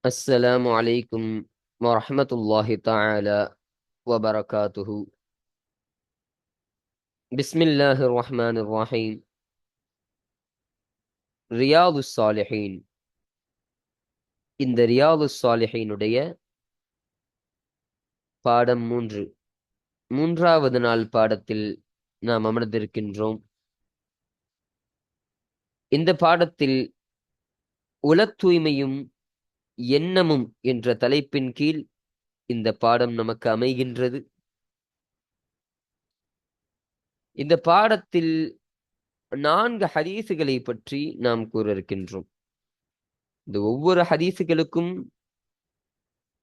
السلام عليكم ورحمة الله تعالى وبركاته. بسم الله الرحمن الرحيم. ரியாது சாலிஹீன். இந்த ரியாது சாலிஹீனுடைய பாடம் 3, மூன்றாவது நாள் பாடத்தில் நாம் அமர்ந்திருக்கின்றோம். இந்த பாடத்தில் உளத் தூய்மையும் எண்ணமும் என்ற தலைப்பின் கீழ் இந்த பாடம் நமக்கு அமைகின்றது. இந்த பாடத்தில் 4 ஹதீசுகளை பற்றி நாம் கூற இருக்கின்றோம். இந்த ஒவ்வொரு ஹதீசுகளுக்கும்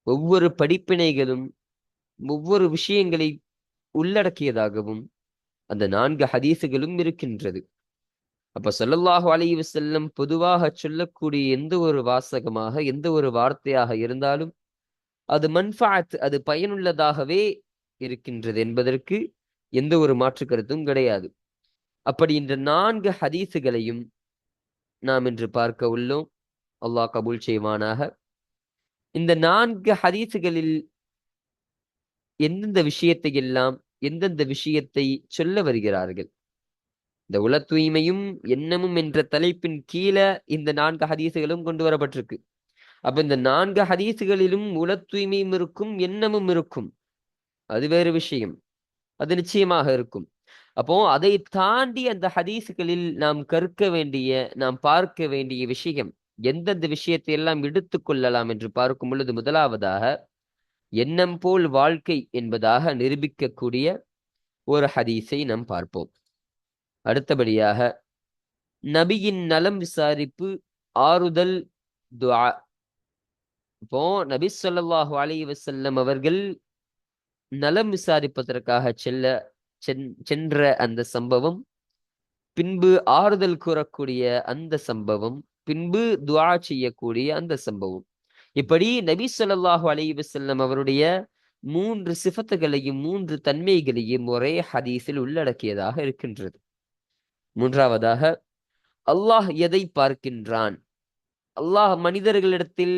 ஒவ்வொரு படிப்பினைகளும் ஒவ்வொரு விஷயங்களை உள்ளடக்கியதாகவும் அந்த 4 ஹதீசுகளும் இருக்கின்றது. அப்ப ஸல்லல்லாஹு அலைஹி வஸல்லம் பொதுவாக சொல்லக்கூடிய எந்த ஒரு வாசகமாக எந்த ஒரு வார்த்தையாக இருந்தாலும் அது மன்ஃபஅத், அது பயனுள்ளதாகவே இருக்கின்றது என்பதற்கு எந்த ஒரு மாற்று கருத்தும் கிடையாது. அப்படி இந்த 4 ஹதீசுகளையும் நாம் இன்று பார்க்க உள்ளோம். அல்லாஹ் கபூல் செய்வானாக. இந்த 4 ஹதீசுகளில் எந்தெந்த விஷயத்தை எல்லாம் எந்தெந்த விஷயத்தை சொல்ல வருகிறார்கள். இந்த உள தூய்மையும் எண்ணமும் என்ற தலைப்பின் கீழே இந்த 4 ஹதீசுகளும் கொண்டு வரப்பட்டிருக்கு. அப்ப இந்த 4 ஹதீசுகளிலும் உள தூய்மையும் இருக்கும், எண்ணமும் இருக்கும். அது வேறு விஷயம், அது நிச்சயமாக இருக்கும். அப்போ அதை தாண்டி அந்த ஹதீசுகளில் நாம் கற்க வேண்டிய, நாம் பார்க்க வேண்டிய விஷயம், எந்தெந்த விஷயத்தை எல்லாம் எடுத்துக் கொள்ளலாம் என்று பார்க்கும் பொழுது, முதலாவதாக எண்ணம் போல் வாழ்க்கை என்பதாக நிரூபிக்கக்கூடிய ஒரு ஹதீஸை நாம் பார்ப்போம். அடுத்தபடியாக நபியின் நலம் விசாரிப்பு, ஆறுதல், துஆ. இப்போ நபி ஸல்லல்லாஹு அலைஹி வஸல்லம் அவர்கள் நலம் விசாரிப்பதற்காக சென்ற அந்த சம்பவம், பின்பு ஆறுதல் கூறக்கூடிய அந்த சம்பவம், பின்பு துஆ செய்யக்கூடிய அந்த சம்பவம், இப்படி நபி ஸல்லல்லாஹு அலைஹி வஸல்லம் அவருடைய 3 சிஃபத்துகளையும் 3 தன்மைகளையும் ஒரே ஹதீஸில் உள்ளடக்கியதாக இருக்கின்றது. மூன்றாவதாக அல்லாஹ் எதை பார்க்கின்றான், அல்லாஹ் மனிதர்களிடத்தில்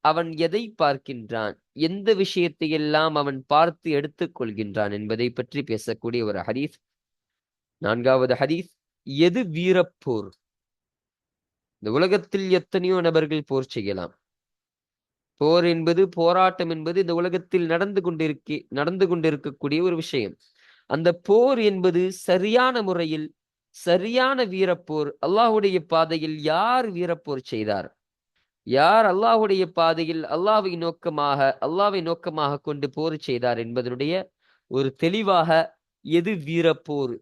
அவன் எதை பார்க்கின்றான், எந்த விஷயத்தை எல்லாம் அவன் பார்த்து எடுத்துக் கொள்கின்றான் என்பதை பற்றி பேசக்கூடிய ஒரு ஹதீஸ். 4வது ஹதீஸ், எது வீரப்போர். இந்த உலகத்தில் எத்தனையோ நபர்கள் போர் செய்யலாம். போர் என்பது, போராட்டம் என்பது இந்த உலகத்தில் நடந்து கொண்டிருக்கக்கூடிய ஒரு விஷயம். அந்த போர் என்பது சரியான முறையில், சரியான வீரப்போர், அல்லாஹ்வுடைய பாதையில் யார் வீரப்போர் செய்தார், யார் அல்லாஹ்வுடைய பாதையில் அல்லாஹ்வை நோக்கமாக கொண்டு போர் செய்தார் என்பதனுடைய ஒரு தெளிவாக எது வீரப்போர்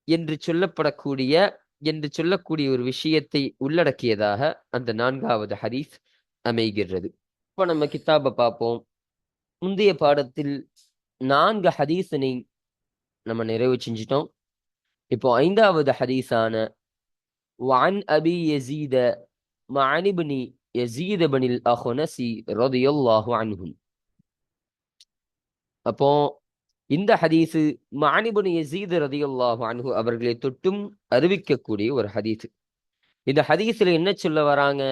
என்று சொல்லக்கூடிய ஒரு விஷயத்தை உள்ளடக்கியதாக அந்த 4வது ஹதீஸ் அமைகிறது. இப்ப நம்ம கிதாபை பார்ப்போம். முந்தைய பாடத்தில் 4 ஹதீஸினை நம்ம நிறைவு செஞ்சிட்டோம். இப்போ 5வது ஹதீஸான وعن أبي يزيد مع ابن يزيد بن الأخنس رضي الله عنهم. அப்போ இந்த ஹதீஸு மஅனிபுன் யஸீத் ரலியல்லாஹு அன்ஹு அவர்களை தொட்டும் அறிவிக்கக்கூடிய ஒரு ஹதீஸ். இந்த ஹதீஸ்ல என்ன சொல்ல வராங்க,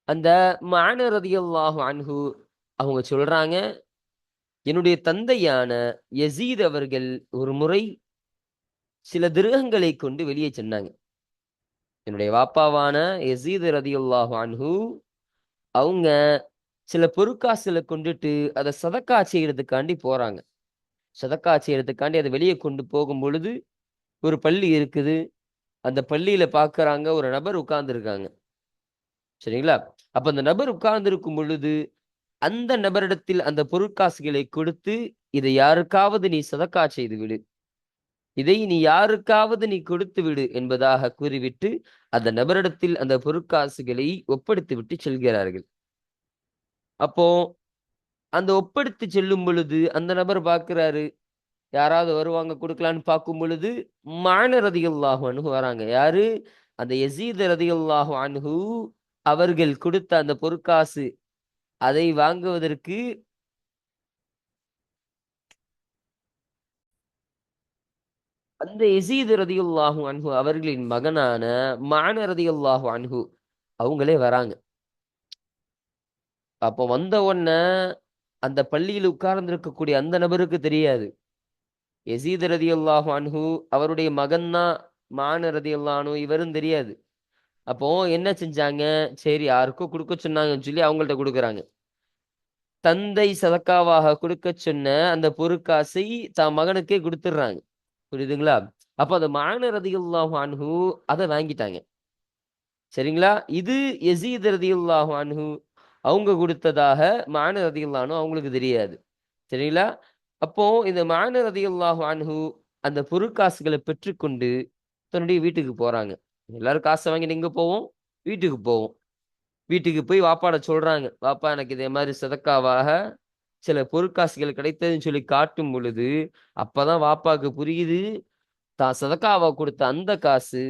அந்த மஅன் ரலியல்லாஹு அன்ஹு அவங்க சொல்றாங்க, என்னுடைய தந்தையான யஸீத் அவர்கள் ஒரு முறை சில திருகங்களை கொண்டு வெளியே சென்றாங்க. என்னுடைய வாப்பாவான யஸீத் ரலியல்லாஹு அன்ஹு அவங்க சில பொருட்காசுகளை கொண்டுட்டு அதை சதக்கா செய்யறதுக்காண்டி போறாங்க. சதக்கா செய்யறதுக்காண்டி அதை வெளியே கொண்டு போகும் பொழுது ஒரு பள்ளி இருக்குது. அந்த பள்ளியில பாக்குறாங்க, ஒரு நபர் உட்கார்ந்து இருக்காங்க. சரிங்களா? அப்ப அந்த நபர் உட்கார்ந்து இருக்கும் பொழுது அந்த நபரிடத்தில் அந்த பொருட்காசுகளை கொடுத்து, இதை யாருக்காவது நீ சதக்கா செய்து விடு, இதை நீ யாருக்காவது நீ கொடுத்து விடு என்பதாக கூறிவிட்டு அந்த நபரிடத்தில் அந்த பொருட்காசுகளை ஒப்படைத்து விட்டு செல்கிறார்கள். அப்போ அந்த ஒப்படைத்து செல்லும் பொழுது அந்த நபர் பார்க்கிறாரு, யாராவது வருவாங்க கொடுக்கலான்னு பார்க்கும் பொழுது மஅன் ரலியல்லாஹு அன்ஹு வராங்க. யாரு? அந்த யஸீத் ரலியல்லாஹு அன்ஹு அவர்கள் கொடுத்த அந்த பொற்காசு, அதை வாங்குவதற்கு அந்த யஸீத் ரலியல்லாஹு அன்ஹு அவர்களின் மகனான மஅன் ரலியல்லாஹு அன்ஹு அவங்களே வராங்க. அப்போ வந்த உடனே அந்த பள்ளியில் உட்கார்ந்து இருக்கக்கூடிய அந்த நபருக்கு தெரியாது யசீத் ரதியல்லாஹு அன்ஹு அவருடைய மகன் தான் மான் ரதியல்லாஹு அன்ஹு இவரும் தெரியாது. அப்போ என்ன செஞ்சாங்க, சரி யாருக்கோ கொடுக்க சொன்னாங்கன்னு சொல்லி அவங்கள்ட்ட கொடுக்குறாங்க. தந்தை சதக்காவாக கொடுக்க சொன்ன அந்த பொருட்காசை தன் மகனுக்கே கொடுத்துடுறாங்க. புரியுதுங்களா? அப்ப அந்த மான் ரதியல்லாஹு அன்ஹு அதை வாங்கிட்டாங்க. சரிங்களா? இது யசீத் ரதியல்லாஹு அன்ஹு அவங்க கொடுத்ததாக மான் ரதியல்லாஹு அன்ஹு அவங்களுக்கு தெரியாது. சரிங்களா? அப்போ இந்த மான் ரதியல்லாஹு அன்ஹு அந்த பொருட்காசுகளை பெற்றுக்கொண்டு தன்னுடைய வீட்டுக்கு போறாங்க. எல்லாரும் காசை வாங்கிட்டு எங்க போவோம்? வீட்டுக்கு போவோம். வீட்டுக்கு போய் வாப்பாட சொல்றாங்க. வாப்பா எனக்கு இதே மாதிரி சதக்காவாக சில பொருட்காசுகள் கிடைத்ததுன்னு சொல்லி காட்டும் பொழுது, அப்பதான் வாப்பாக்கு புரியுது, தான் சதக்காவா கொடுத்த அந்த காசு,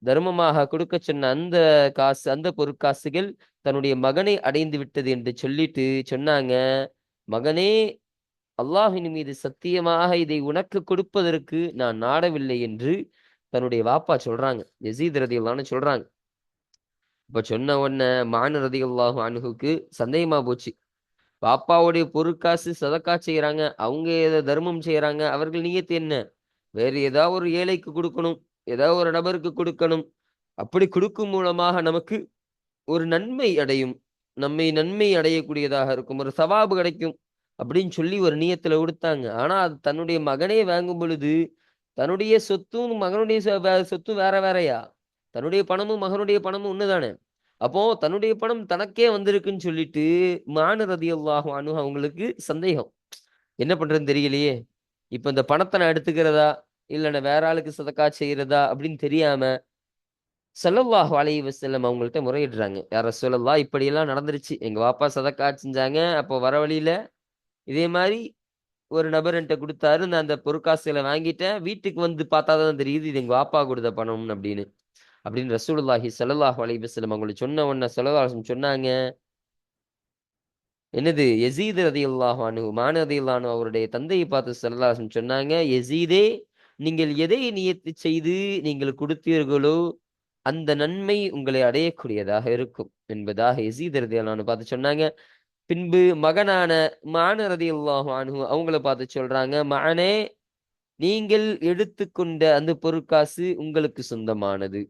தர்மமாக கொடுக்க சொன்ன அந்த காசு, அந்த பொருட்காசுகள் தன்னுடைய மகனை அடைந்து விட்டது என்று சொல்லிட்டு சொன்னாங்க, மகனே அல்லாஹ்வின் மீது சத்தியமாக இதை உனக்கு கொடுப்பதற்கு நான் நாடவில்லை என்று தன்னுடைய வாப்பா சொல்றாங்க. யசீத் ரதியல்லாஹு அன்ஹு சொல்றாங்க. இப்ப சொன்ன உடனே மான் ரதியல்லாஹு அன்ஹுக்கு சந்தேகமா போச்சு. பாப்பாவுடைய பொருட்காசு சதக்கா செய்யறாங்க. அவங்க ஏதோ தர்மம் செய்யறாங்க. அவர்கள் நியத்து என்ன? வேறு ஏதாவது ஒரு ஏழைக்கு கொடுக்கணும். ஏதாவது ஒரு நபருக்கு கொடுக்கணும். அப்படி கொடுக்கும் மூலமாக நமக்கு ஒரு நன்மை அடையும். நம்மை நன்மை அடையக்கூடியதாக இருக்கும். ஒரு சவாபு கிடைக்கும். அப்படின்னு சொல்லி ஒரு நியத்துல கொடுத்தாங்க. ஆனா அது தன்னுடைய மகனே வாங்கும் பொழுது, தன்னுடைய சொத்தும் மகனுடைய சொத்தும் வேற வேறயா? தன்னுடைய பணமும் மகனுடைய பணமும் ஒண்ணுதானே. அப்போ தன்னுடைய பணம் தனக்கே வந்திருக்குன்னு சொல்லிட்டு மான் ரதியல்லாஹு அன்ஹு அவங்களுக்கு சந்தேகம். என்ன பண்றதுன்னு தெரியலையே. இப்ப இந்த பணத்தை நான் எடுத்துக்கிறதா? இல்ல நான் வேற ஆளுக்கு சதக்கா செய்யறதா? அப்படின்னு தெரியாம ஸல்லல்லாஹு அலைஹி வஸல்லம் அவங்கள்ட்ட முறையிடுறாங்க. யா ரசூலல்லாஹ் இப்படியெல்லாம் நடந்துருச்சு. எங்க வாப்பா சதக்கா செஞ்சாங்க. அப்போ வர வழியில இதே மாரி ஒரு நபர் என்ட்ட குடுத்தாரு. நான் அந்த பொற்காசுகள வாங்கிட்டேன். வீட்டுக்கு வந்து பார்த்தா தான் தெரியுது, இது எங்க வாப்பா குடுத்த பணம் அப்படின்னு. அப்படின்னு ரசூலுல்லாஹி ஸல்லல்லாஹு அலைஹி வஸல்லம் அவங்களுக்கு சொன்ன உடனே ஸல்லல்லாஹு அலைஹி வஸல்லம் சொன்னாங்க, என்னது யஸீத் ரலியல்லாஹு அன்ஹு மான் ரலியல்லாஹு அன்ஹு அவருடைய தந்தையை பார்த்து ஸல்லல்லாஹு அலைஹி வஸல்லம் சொன்னாங்க, யஸீதே நீங்கள் எதை நியத்து செய்து நீங்கள் கொடுத்தீர்களோ, அந்த நன்மை உங்களை அடையக்கூடியதாக இருக்கும் என்பதாக யஸீத் ரலியல்லாஹு அன்ஹு பார்த்து சொன்னாங்க. பின்பு மகனான மான் ரலியல்லாஹு அன்ஹு அவங்கள பார்த்து சொல்றாங்க, மகனே நீங்கள் எடுத்துக்கொண்ட அந்த பொருட்காசு உங்களுக்கு சொந்தமானது.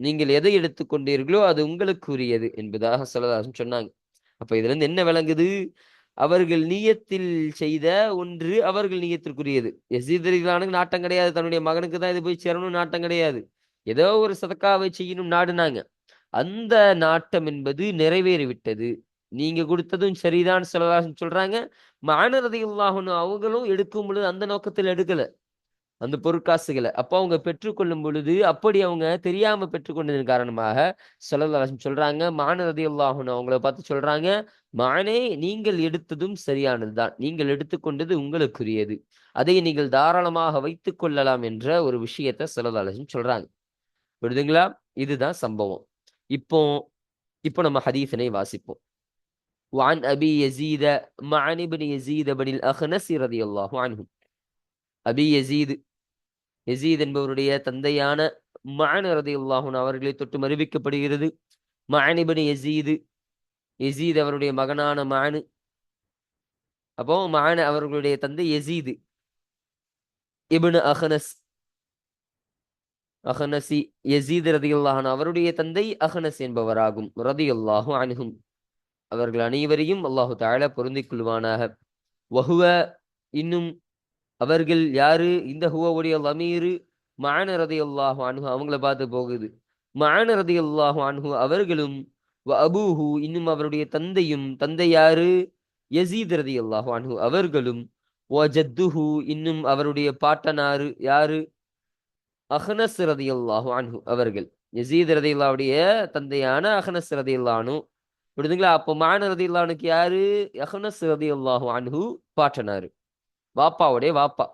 நீங்கள் எதை எடுத்துக்கொண்டீர்களோ அது உங்களுக்கு உரியது என்பதாக ஸல்லல்லாஹு அலைஹி வஸல்லம் சொன்னாங்க. அப்ப இதிலிருந்து என்ன விளங்குது? அவர்கள் நியத்தில் செய்த ஒன்று அவர்கள் நியத்திற்குரியது. யஸீத் ரலியல்லாஹு நாட்டம் கிடையாது. தன்னுடைய மகனுக்கு தான் இது போய் சேரணும்னு நாட்டம் கிடையாது. ஏதோ ஒரு சதக்காவை செய்யணும் நாடுனாங்க. அந்த நாட்டம் என்பது நிறைவேறிவிட்டது. நீங்க குடுத்ததும் சரிதான் ஸல்லல்லாஹு அலைஹி வஸல்லம் சொல்றாங்க. மஅன் ரலியல்லாஹு அன்ஹு அவங்களும் எடுக்கும் பொழுது அந்த நோக்கத்தில் எடுக்கல. அந்த பொற்காசுகள. அப்ப அவங்க பெற்றுக்கொள்ளும் பொழுது, அப்படி அவங்க தெரியாம பெற்றுக்கொண்டதன் காரணமாக ஸல்லல்லாஹு அலைஹி வஸல்லம் சொல்றாங்க, மான் ரலியல்லாஹு அன்ஹு அவங்கள பார்த்து சொல்றாங்க, "மானே நீங்கள் எடுத்ததும் சரியானது தான். நீங்கள் எடுத்துக்கொண்டது உங்களுக்குரியது. அதை நீங்கள் தாராளமாக வைத்துக் கொள்ளலாம்" என்ற ஒரு விஷயத்த ஸல்லல்லாஹு அலைஹி வஸல்லம் சொல்றாங்க. புரியுதுங்களா? இதுதான் சம்பவம். இப்போ இப்போ நம்ம ஹதீஸினை வாசிப்போம். وعن أبي يزيد معن بن يزيد بن الأخنس رضي الله عنه. அபி யசீத் யசீத் என்பவருடைய தந்தையான மஅன் ரலியல்லாஹு அன்ஹு அவர்களை தொட்டு அறிவிக்கப்படுகிறது. மஅன் இப்னு யசீத் யசீத் அவருடைய மகனான மஅன். அப்போ மஅன் அவர்களுடைய தந்தை யசீத் இப்னு அஹ்னஸ் அஹ்னசி யசீத் ரலியல்லாஹு அன்ஹு அவருடைய தந்தை அஹ்னஸ் என்பவராகும். ரலியல்லாஹு அன்ஹும் அவர்கள் அனைவரையும் அல்லாஹு தஆலா பொருந்திக் கொள்வானாக. வஹுவ இன்னும் அவர்கள் யாரு? இந்த ஹுவவுடைய லமீரு மஅன் ரலியல்லாஹு அன்ஹு அவங்கள பார்த்து போகுது. மஅன் ரலியல்லாஹு அன்ஹு அவர்களும் அபூஹு இன்னும் அவருடைய தந்தையும், தந்தை யாரு? யஸீத் ரலியல்லாஹு அன்ஹு அவர்களும் ஜத்துஹு இன்னும் அவருடைய பாட்டனாரு யாரு? அஹ்னஸ் ரலியல்லாஹு அன்ஹு அவர்கள். யஸீத் ரலியல்லாஹுடைய தந்தையான அஹ்னஸ் ரலியல்லாஹு அன்ஹு. புரியுதுங்களா? அப்போ மஅன் ரலியல்லாஹு அன்ஹுக்கு யாரு? அஹ்னஸ் ரலியல்லாஹு அன்ஹு பாட்டனாரு. வாப்பாவுடைய வாப்பா.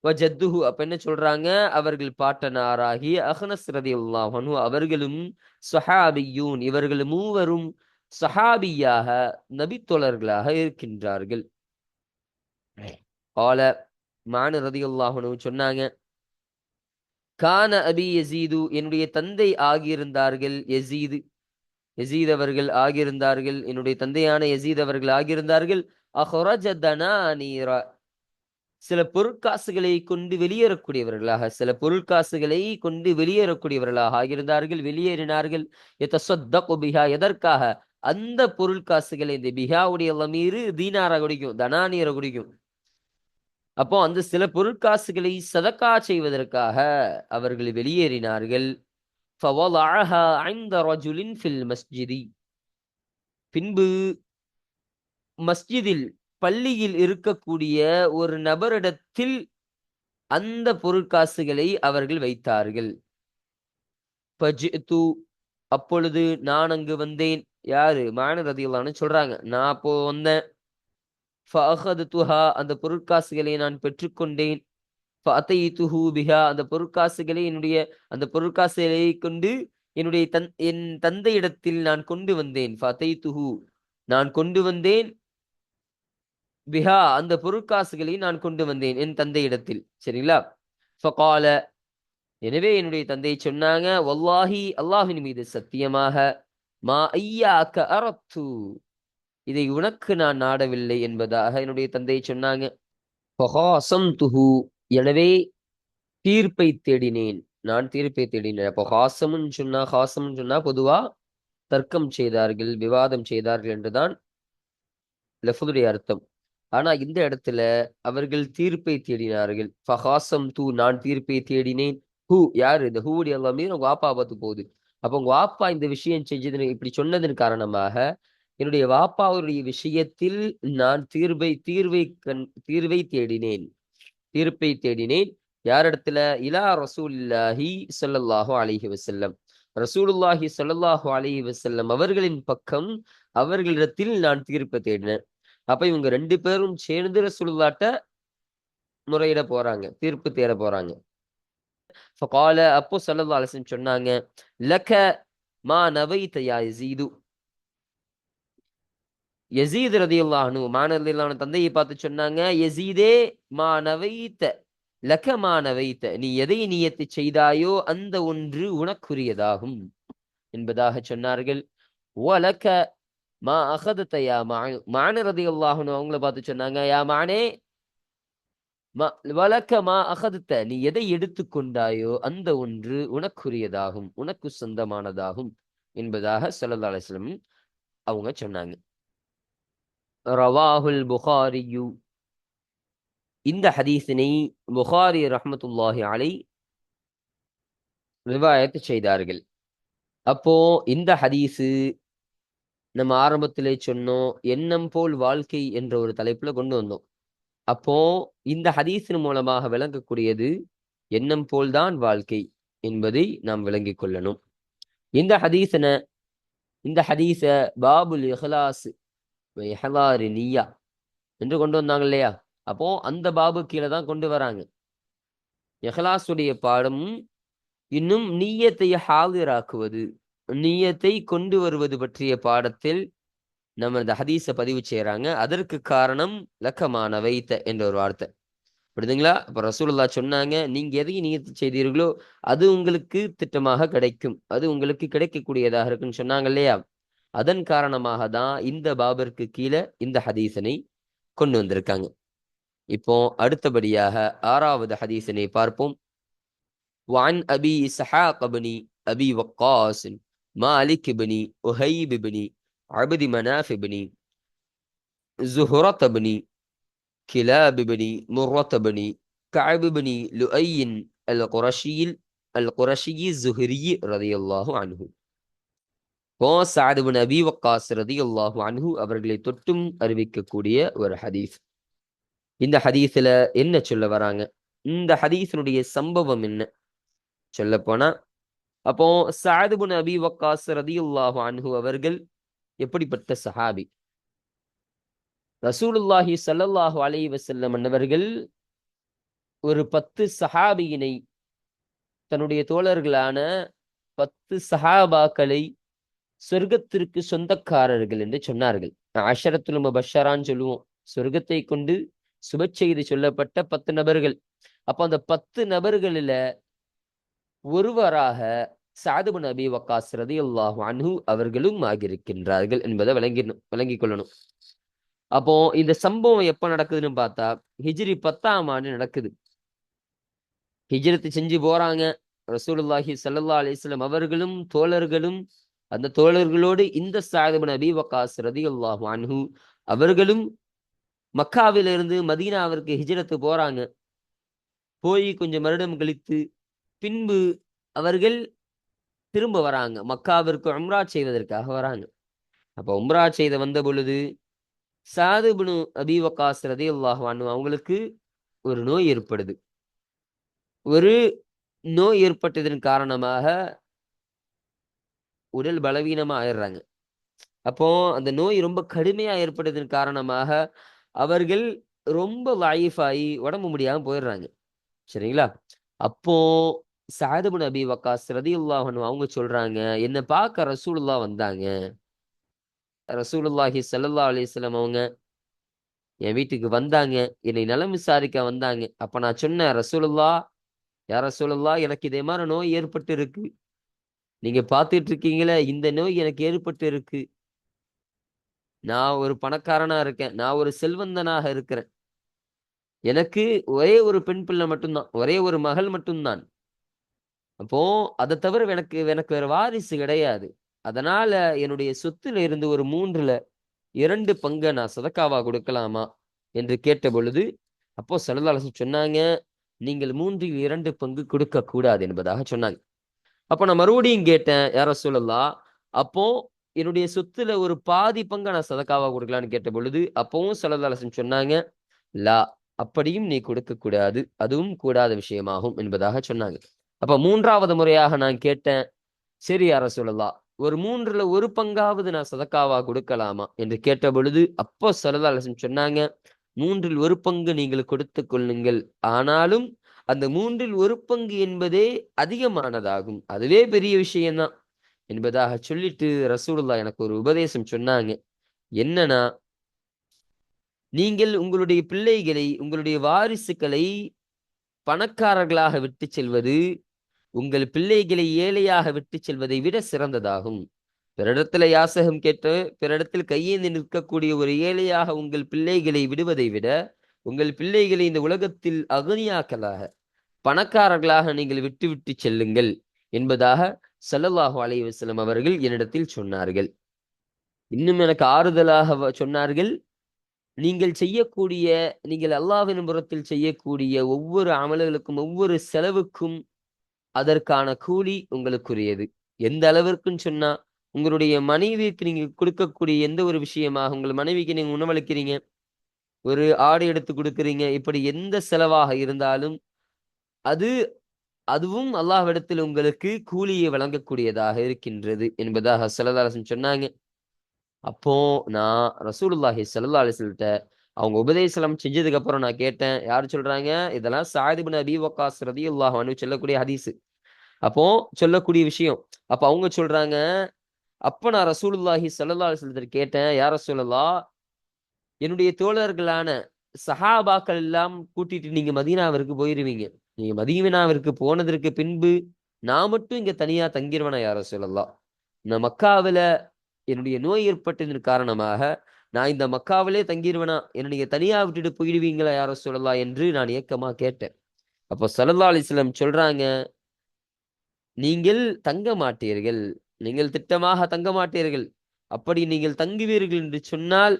ஜத்துஹு அப்ப என்ன சொல்றாங்க? அவர்கள் பாட்டனாராகிய அஹ்னஸ் ரலியல்லாஹு அன்ஹு அவர்களும் ஸஹாபியூன் இவர்கள் மூவரும் ஸஹாபியாக நபித்தோழர்களாக இருக்கின்றார்கள். கால மான் ரலியல்லாஹு அன்ஹு சொன்னாங்க, கான அபி யஸீது என்னுடைய தந்தை ஆகியிருந்தார்கள் யஸீது. யசீத் அவர்கள் ஆகியிருந்தார்கள், என்னுடைய தந்தையான யசீத் அவர்கள் ஆகியிருந்தார்கள். அஹ்ரஜ தனானீரா, சில பொருட்காசுகளை கொண்டு வெளியேறக்கூடியவர்களாக, சில பொருட்காசுகளை கொண்டு வெளியேறக்கூடியவர்களாக ஆகியிருந்தார்கள், வெளியேறினார்கள். யதஸத்தகு பிஹா, எதற்காக? அந்த பொருட்காசுகளை, இந்த பிஹாவுடைய லமீரு தீனாரை குறிக்கும், தனானீரை குறிக்கும். அப்போ அந்த சில பொருட்காசுகளை சதக்கா செய்வதற்காக அவர்கள் வெளியேறினார்கள். ஃபவதஅஹா இன்த ரஜுலின் ஃபில் மஸ்ஜிதி, பின்பு மஸ்ஜிதில், பள்ளியில் இருக்கக்கூடிய ஒரு நபரிடத்தில் அந்த பொருட்காசுகளை அவர்கள் வைத்தார்கள். ஃபஜிஅது, அப்பொழுது நான் அங்கு வந்தேன். யாரு? மான் ரலியல்லாஹு அன்ஹு சொல்றாங்க, நான் அப்போ வந்தேன். ஃபஅഖதுஹா, அந்த பொருட்காசுகளை நான் பெற்றுக்கொண்டேன். ஃபஅதைதுஹு பிஹா, அந்த பொருட்காசுகளை அந்த பொருட்காசுகளை கொண்டு என் தந்தையிடத்தில் நான் கொண்டு வந்தேன். ஃபஅதைதுஹு, நான் கொண்டு வந்தேன். பிஹா, அந்த பொருட்காசுகளை நான் கொண்டு வந்தேன் என் தந்தையிடத்தில். சரிங்களா? ஃபகால, எனவே என்னுடைய தந்தை சொன்னாங்க, வல்லாஹி, அல்லாஹ்வின் மீது சத்தியமாக, மா ஐயாக்க அரத்து, இதை உனக்கு நான் நாடவில்லை என்பதாக என்னுடைய தந்தை சொன்னாங்க. ஃபகாசம்துஹு, எனவே தீர்ப்பை தேடினேன், நான் தீர்ப்பை தேடினேன். அப்போ ஹாசம்னு சொன்னா பொதுவா தர்க்கம் செய்தார்கள், விவாதம் செய்தார்கள் என்றுதான் லஃபுதுடைய அர்த்தம். ஆனா இந்த இடத்துல அவர்கள் தீர்ப்பை தேடினார்கள். ஃபஹாசம் தூ, நான் தீர்ப்பை தேடினேன். ஹூ, யாரு? இந்த ஹூவுடைய எல்லாமே உங்க வாப்பா பார்த்து போகுது. அப்போ உங்க வாப்பா இந்த விஷயம் செஞ்சது, இப்படி சொன்னதன் காரணமாக என்னுடைய வாப்பாவுடைய விஷயத்தில் நான் தீர்வை தேடினேன், தீர்ப்பை தேடினேன். யாரிடத்துல? இலா ரசூலுல்லாஹி ஸல்லல்லாஹு அலைஹி வஸல்லம், ரசூலுல்லாஹி ஸல்லல்லாஹு அலைஹி வஸல்லம் அவர்களின் பக்கம், அவர்களிடத்தில் நான் தீர்ப்பை தேடினேன். அப்ப இவங்க ரெண்டு பேரும் சேர்ந்து ரசூலுல்லாஹ்ட்ட முறையிட போறாங்க, தீர்ப்பு தேட போறாங்க. ஃபகால, அப்போ ஸல்லல்லாஹு அலைஹி வஸல்லம் சொன்னாங்க, லக மா நவைத யா யஸீது, யஸீத் ரலியல்லாஹு அன்ஹு, மான் ரலியல்லாஹு அன்ஹு தந்தையை பார்த்து சொன்னாங்க, யஸீதே, மா நவைத, லக மா நவைத, நீ எதை நியத்து செய்தாயோ அந்த ஒன்று உனக்குரியதாகும் என்பதாக சொன்னார்கள். வலக மா அகதத யா மான் ரலியல்லாஹு அன்ஹு அவங்கள பார்த்து சொன்னாங்க, யா மானே, வலக்க மா அகதத்த, நீ எதை எடுத்துக்கொண்டாயோ அந்த ஒன்று உனக்குரியதாகும், உனக்கு சொந்தமானதாகும் என்பதாக ஸல்லல்லாஹு அலைஹி வஸல்லம் அவங்க சொன்னாங்க. ரவாஹுல் புகாரியு, இந்த ஹதீஸினை புகாரி ரஹ்மத்துல்லாஹி அலை ரிவாயத் செய்தார்கள். அப்போ இந்த ஹதீஸு நம்ம ஆரம்பத்திலே சொன்னோம், எண்ணம் போல் வாழ்க்கை என்ற ஒரு தலைப்புல கொண்டு வந்தோம். அப்போ இந்த ஹதீஸின் மூலமாக விளங்கக்கூடியது, எண்ணம் போல்தான் வாழ்க்கை என்பதை நாம் விளங்கிக் கொள்ளணும். இந்த ஹதீஸ பாபுல் இஹ்லாஸ் இஹ்லாரி நிய்யா என்று கொண்டு வந்தாங்க இல்லையா? அப்போ அந்த பாபு கீழே தான் கொண்டு வராங்க. இஹ்லாஸுடைய பாடம், இன்னும் நீயத்தை ஹாதிராக்குவது, நீயத்தை கொண்டு வருவது பற்றிய பாடத்தில் நம்ம இந்த ஹதீஸை பதிவு செய்யறாங்க. அதற்கு காரணம் லக்கமான வைத்த என்ற ஒரு வார்த்தை. புரியுதுங்களா? அப்ப ரசூலுல்லாஹ் சொன்னாங்க, நீங்க எதை நியத்து செய்தீர்களோ அது உங்களுக்கு திட்டமாக கிடைக்கும், அது உங்களுக்கு கிடைக்கக்கூடியதாக இருக்குன்னு சொன்னாங்க இல்லையா? அதன் காரணமாக தான் இந்த பாபிற்கு கீழே இந்த ஹதீஸனை கொண்டு வந்திருக்காங்க. இப்போ அடுத்தபடியாக ஆறாவது ஹதீஸனை பார்ப்போம். وعن أبي إسحاق بن أبي وقاص مالك بن أهيب بن عبد مناف بن زهرة بن كلاب بن مرة بن كعب بن لؤي القرشي الزهري رضي الله عنه. சஅத் இப்னு அபீ வக்காஸ் ரலியல்லாஹு அன்ஹு அவர்களை தொட்டும் அறிவிக்கக்கூடிய ஒரு ஹதீஸ். இந்த ஹதீஸ்ல என்ன சொல்ல வராங்க? இந்த ஹதீஸினுடைய சம்பவம் என்ன சொல்ல போனா, அப்போ சஅத் இப்னு அபீ வக்காஸ் ரலியல்லாஹு அன்ஹு அவர்கள் எப்படிப்பட்ட சஹாபி? ரசூலுல்லாஹி ஸல்லல்லாஹு அலைஹி வஸல்லம் அன்னவர்கள் ஒரு 10 சஹாபியினை, தன்னுடைய தோழர்களான 10 சஹாபாக்களை சொர்க்கத்திற்கு சொந்தக்காரர்கள் என்று சொன்னார்கள். அஷரத்துல் முபஷ்ஷரான்னு சொல்லுவோம். சொர்க்கத்தை கொண்டு சுப செய்தி சொல்லப்பட்ட 10 நபர்கள். அப்ப அந்த 10 நபர்களில ஒருவராக சஅத் இப்னு அபீ வக்காஸ் ரலியல்லாஹு அன்ஹு அவர்களும் ஆகியிருக்கின்றார்கள் என்பதை விளங்கிக் கொள்ளணும். அப்போ இந்த சம்பவம் எப்ப நடக்குதுன்னு பார்த்தா ஹிஜ்ரி 10ஆம் ஆண்டு நடக்குது. ஹிஜ்ரத் செஞ்சு போறாங்க. ரசூலுல்லாஹி ஸல்லல்லாஹு அலைஹி வஸல்லம் அவர்களும் தோழர்களும் அந்த தோழர்களோடு இந்த சஅத் இப்னு அபீ வக்காஸ் ரலியல்லாஹு அன்ஹு அவர்களும் மக்காவிலிருந்து மதீனாவிற்கு ஹிஜ்ரத் போறாங்க. போய் கொஞ்சம் வருடம் கழித்து பின்பு அவர்கள் திரும்ப வராங்க. மக்காவிற்கு உம்ரா செய்வதற்காக வராங்க. அப்ப உம்ரா செய்த வந்த பொழுது சஅத் இப்னு அபீ வக்காஸ் ரலியல்லாஹு அன்ஹு அவங்களுக்கு ஒரு நோய் ஏற்படுது. ஒரு நோய் ஏற்பட்டதன் காரணமாக உடல் பலவீனமா ஆயிடுறாங்க. அப்போ அந்த நோய் ரொம்ப கடுமையா ஏற்பட்டதன் காரணமாக அவர்கள் ரொம்ப லயீஃப் ஆயி உடம்பு முடியாம போயிடுறாங்க. சரிங்களா? அப்போ சஅத் இப்னு அபீ வக்காஸ் ரலியல்லாஹு அன்ஹு அவங்க சொல்றாங்க, என்ன பார்க்க ரசூலுல்லாஹ் வந்தாங்க. ரசூலுல்லாஹி ஸல்லல்லாஹு அலைஹி வஸல்லம் அவங்க என் வீட்டுக்கு வந்தாங்க. என்னை நலம் விசாரிக்க வந்தாங்க. அப்ப நான் சொன்னேன், ரசூலுல்லாஹ், யா ரசூலுல்லாஹ், எனக்கு இதே மாரி நோய் ஏற்பட்டு இருக்கு. நீங்க பார்த்துட்டு இருக்கீங்களே, இந்த நோய் எனக்கு ஏற்பட்டு இருக்கு. நான் ஒரு பணக்காரனா இருக்கேன். நான் ஒரு செல்வந்தனாக இருக்கிறேன். எனக்கு ஒரே ஒரு பெண் பிள்ளை மட்டும் தான். ஒரே ஒரு மகள் மட்டும் தான். அப்போ அத தவிர எனக்கு எனக்கு வேற வாரிசு கிடையாது. அதனால என்னுடைய சொத்துல இருந்து ஒரு 3ல 2 பங்க நான் சதக்காவா கொடுக்கலாமா? என்று கேட்டபொழுது, அப்போ ஸல்லல்லாஹு அலைஹி வஸல்லம் சொன்னாங்க, நீங்கள் 3ல் 2 பங்கு கொடுக்கக் கூடாது என்பதாக சொன்னாங்க. அப்ப நான் மறுபடியும் கேட்டேன், யா ரசூலல்லாஹ், அப்போ என்னுடைய சொத்துல ஒரு பாதி பங்க நான் சதக்காவா குடுக்கலான்னு கேட்டபொழுது, அப்பவும் ஸல்லல்லாஹு அலைஹி வஸல்லம் சொன்னாங்க, லா, அப்படியும் நீ கொடுக்கக் கூடாது. அதுவும் கூடாத விஷயமாகும் என்பதாக சொன்னாங்க. அப்ப 3வது முறையாக நான் கேட்டேன், சரி யா ரசூலல்லாஹ், ஒரு 3ல 1 பங்காவது நான் சதக்காவா கொடுக்கலாமா? என்று கேட்டபொழுது, அப்போ ஸல்லல்லாஹு அலைஹி வஸல்லம் சொன்னாங்க, 3ல் 1 பங்கு நீங்கள் கொடுத்துக் கொள்ளுங்கள். ஆனாலும் அந்த 3ல் 1 பங்கு என்பதே அதிகமானதாகும். அதுவே பெரிய விஷயம் தான் என்பதாக சொல்லிட்டு ரசூலுல்லாஹ் எனக்கு ஒரு உபதேசம் சொன்னாங்க. என்னன்னா, நீங்கள் உங்களுடைய பிள்ளைகளை, உங்களுடைய வாரிசுகளை பணக்காரர்களாக விட்டுச் செல்வது, உங்கள் பிள்ளைகளை ஏழையாக விட்டுச் செல்வதை விட சிறந்ததாகும். பிறரிடத்துல யாசகம் கேட்டு, பிறரிடத்தில் கையேந்தி நிற்கக்கூடிய ஒரு ஏழையாக உங்கள் பிள்ளைகளை விடுவதை விட, உங்கள் பிள்ளைகளை இந்த உலகத்தில் அகனியாக்களாக, பணக்காரர்களாக நீங்கள் விட்டுவிட்டு செல்லுங்கள் என்பதாக ஸல்லல்லாஹு அலைஹி வஸல்லம் அவர்கள் என்னிடத்தில் சொன்னார்கள். இன்னும் எனக்கு ஆறுதலாக சொன்னார்கள், நீங்கள் அல்லாஹ்வின் புறத்தில் செய்யக்கூடிய ஒவ்வொரு அமல்களுக்கும், ஒவ்வொரு செலவுக்கும் அதற்கான கூலி உங்களுக்குரியது. எந்த அளவிற்குன்னு சொன்னா, உங்களுடைய மனைவிக்கு நீங்க கொடுக்கக்கூடிய எந்த ஒரு விஷயமாக, உங்கள் மனைவிக்கு நீங்க உணவளிக்கிறீங்க, ஒரு ஆடை எடுத்து குடுக்குறீங்க, இப்படி எந்த செலவாக இருந்தாலும், அது அதுவும் அல்லாஹ்விடத்தில் உங்களுக்கு கூலியை வழங்கக்கூடியதாக இருக்கின்றது என்பதாக ஸல்லல்லாஹு அலைஹி வஸல்லம் சொன்னாங்க. அப்போ நான் ரசூலுல்லாஹி ஸல்லல்லாஹு அலைஹி வஸல்லம்ட்ட அவங்க உபதேசம் செஞ்சதுக்கு அப்புறம் நான் கேட்டேன். யாரு சொல்றாங்க? இதெல்லாம் சஅத் இப்னு அபீ வக்காஸ் ரலியல்லாஹு அன்ஹு சொல்லக்கூடிய ஹதீஸ். அப்போ சொல்லக்கூடிய விஷயம். அப்ப அவங்க சொல்றாங்க, அப்ப நான் ரசூலுல்லாஹி ஸல்லல்லாஹு அலைஹி வஸல்லத்திட்ட கேட்டேன், யா ரசூலல்லாஹ், என்னுடைய தோழர்களான சஹாபாக்கள் எல்லாம் கூட்டிட்டு நீங்க மதீனாவிற்கு போயிருவீங்க. நீங்க மதீனாவிற்கு போனதற்கு பின்பு நான் மட்டும் இங்க தனியா தங்கிருவேனா யா ரசூலல்லாஹ்? இந்த மக்காவில என்னுடைய நோய் ஏற்பட்டதன் காரணமாக நான் இந்த மக்காவிலே தங்கிருவேனா? என்ன நீங்க தனியா விட்டுட்டு போயிடுவீங்களா யா ரசூலல்லாஹ் என்று நான் ஏக்கமா கேட்டேன். அப்போ ஸல்லல்லாஹு அலைஹி வஸல்லம் சொல்றாங்க, நீங்கள் தங்க மாட்டீர்கள். நீங்கள் திட்டமாக தங்க மாட்டீர்கள். அப்படி நீங்கள் தங்குவீர்கள் என்று சொன்னால்,